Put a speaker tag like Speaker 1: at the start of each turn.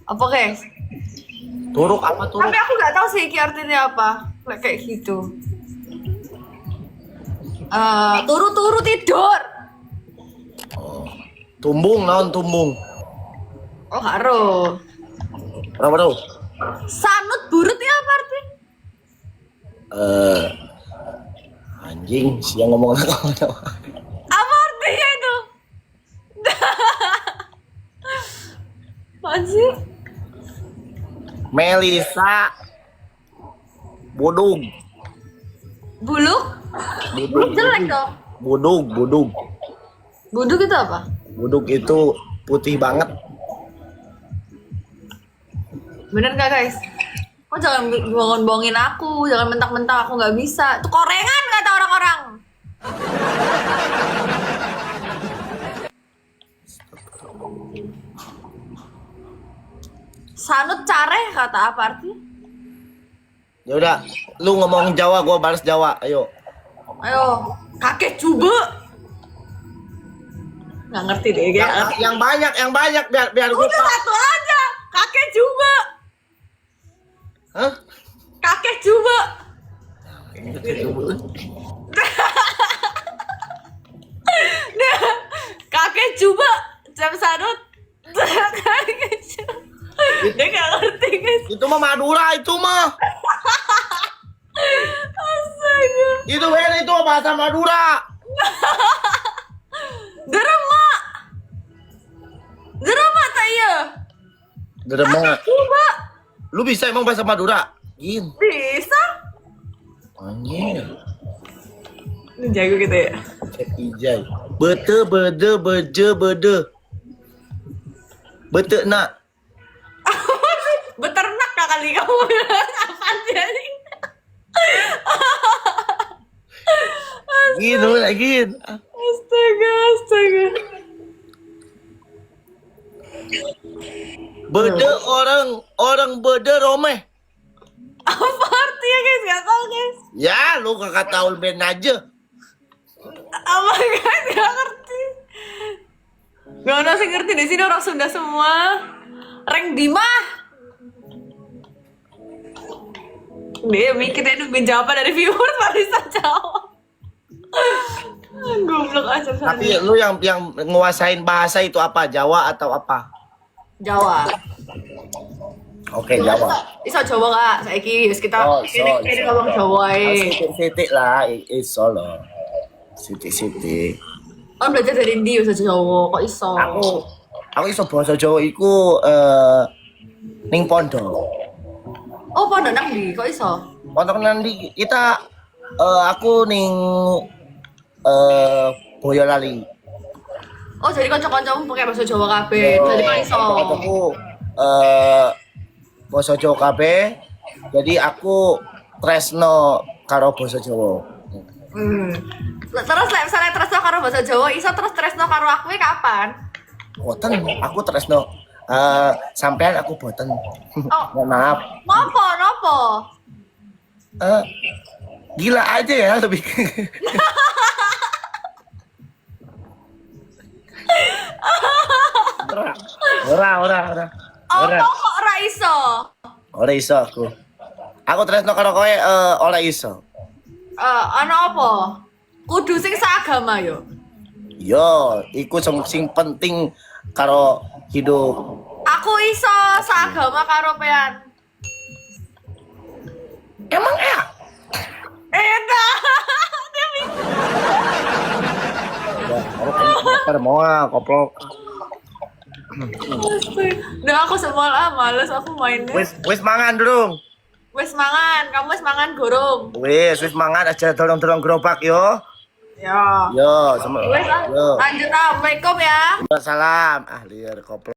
Speaker 1: Apa guys?
Speaker 2: Turuk apa turuk?
Speaker 1: Tapi aku nggak tahu sih iki artinya apa. Kayak gitu. Turu-turu tidur.
Speaker 2: Oh. Tumbung naon tumbung?
Speaker 1: Oh, karo.
Speaker 2: Apa tuh?
Speaker 1: Sanut burut ya apa arti?
Speaker 2: Anjing siang ngomong apa?
Speaker 1: Apa artinya itu? Apaan sih?
Speaker 2: Melisa Budug.
Speaker 1: Buluk? Buluk jelek dong.
Speaker 2: Budug.
Speaker 1: Buduk itu apa?
Speaker 2: Budug itu putih banget.
Speaker 1: Bener gak guys? Kok jangan bohongin aku, jangan mentang-mentang aku nggak bisa. Itu korengan kata orang-orang. Sanut careh kata apa arti?
Speaker 2: Ya udah, lu ngomong Jawa, gua balas Jawa. Ayo.
Speaker 1: Ayo, kakek coba. Nggak ngerti deh ya.
Speaker 2: Yang banyak biar gua.
Speaker 1: Udah satu aja, kakek coba.
Speaker 2: Hah?
Speaker 1: Kakek coba. Nah, kakek coba jam sanut. Kakek coba. Dia nggak ngerti guys.
Speaker 2: Itu mah Madura itu mah.
Speaker 1: Astaga.
Speaker 2: Itu itu bahasa Madura.
Speaker 1: Derema. Derema tak iya.
Speaker 2: Derema.
Speaker 1: Coba.
Speaker 2: Lu bisa emang bahasa Madura? Gin.
Speaker 1: Bisa.
Speaker 2: Anjir.
Speaker 1: Ini jago gitu ya.
Speaker 2: Cek ijai. Bete bede beje bede. Bete nak.
Speaker 1: Beternak kali kamu bilang apa jadi?
Speaker 2: Gitu lagi.
Speaker 1: Astaga.
Speaker 2: Bede orang bede romeh.
Speaker 1: Apa artinya guys? Gak tau guys.
Speaker 2: Ya, lu kakak tahu ben aja.
Speaker 1: Apa guys? Gak ngerti. Gak ada sih ngerti di sini orang Sunda semua. Reng Dimah. Dia mikir dia nungguin jawaban dari viewer baru bisa jawab. Goblok aja sana.
Speaker 2: Tapi lu yang nguasain bahasa itu apa? Jawa atau apa?
Speaker 1: Jawa.
Speaker 2: Oke, Jawa.
Speaker 1: Iso Jawa kak, saiki wis kita ini ngomong Jawa
Speaker 2: Sitik lah, iso loh. Sitik.
Speaker 1: Oh belajar dari ndi bahasa Jawa, kok iso?
Speaker 2: Aku iso bahasa Jawa iku ning pondok.
Speaker 1: Oh pondok nang ndi, kok iso?
Speaker 2: Pondok nanti kita aku ning Boyolali.
Speaker 1: Oh jadi kanca-kancamu pakai bahasa Jawa kabeh, jadi kok iso?
Speaker 2: Aku basa Jawa kabeh. Jadi aku tresno karo basa Jawa.
Speaker 1: Terus lek misalnya tresno karo bahasa Jawa iso terus tresno karo aku kapan?
Speaker 2: Boten, aku tresno sampean aku boten.
Speaker 1: Oh.
Speaker 2: Maaf.
Speaker 1: Nopo?
Speaker 2: Gila aja ya lebih. Ora.
Speaker 1: Oh kok ora iso?
Speaker 2: Ora iso aku. Aku tresno karo kowe ora iso.
Speaker 1: Ana apa? Kudu sing seagama yo.
Speaker 2: Yo, iku sing penting karo hidup.
Speaker 1: Aku iso seagama karo pean.
Speaker 2: Emang ya?
Speaker 1: Enak.
Speaker 2: Ya, mau koplok.
Speaker 1: Nah aku semalam males aku mainnya.
Speaker 2: Wis mangan durung?
Speaker 1: Wes mangan, kamu wes mangan gorong.
Speaker 2: Wis mangan aja dorong gerobak yo.
Speaker 1: Ya.
Speaker 2: Yo, sama.
Speaker 1: Wes
Speaker 2: Yo.
Speaker 1: lanjut assalamualaikum ya.
Speaker 2: Salam. Liar koplok.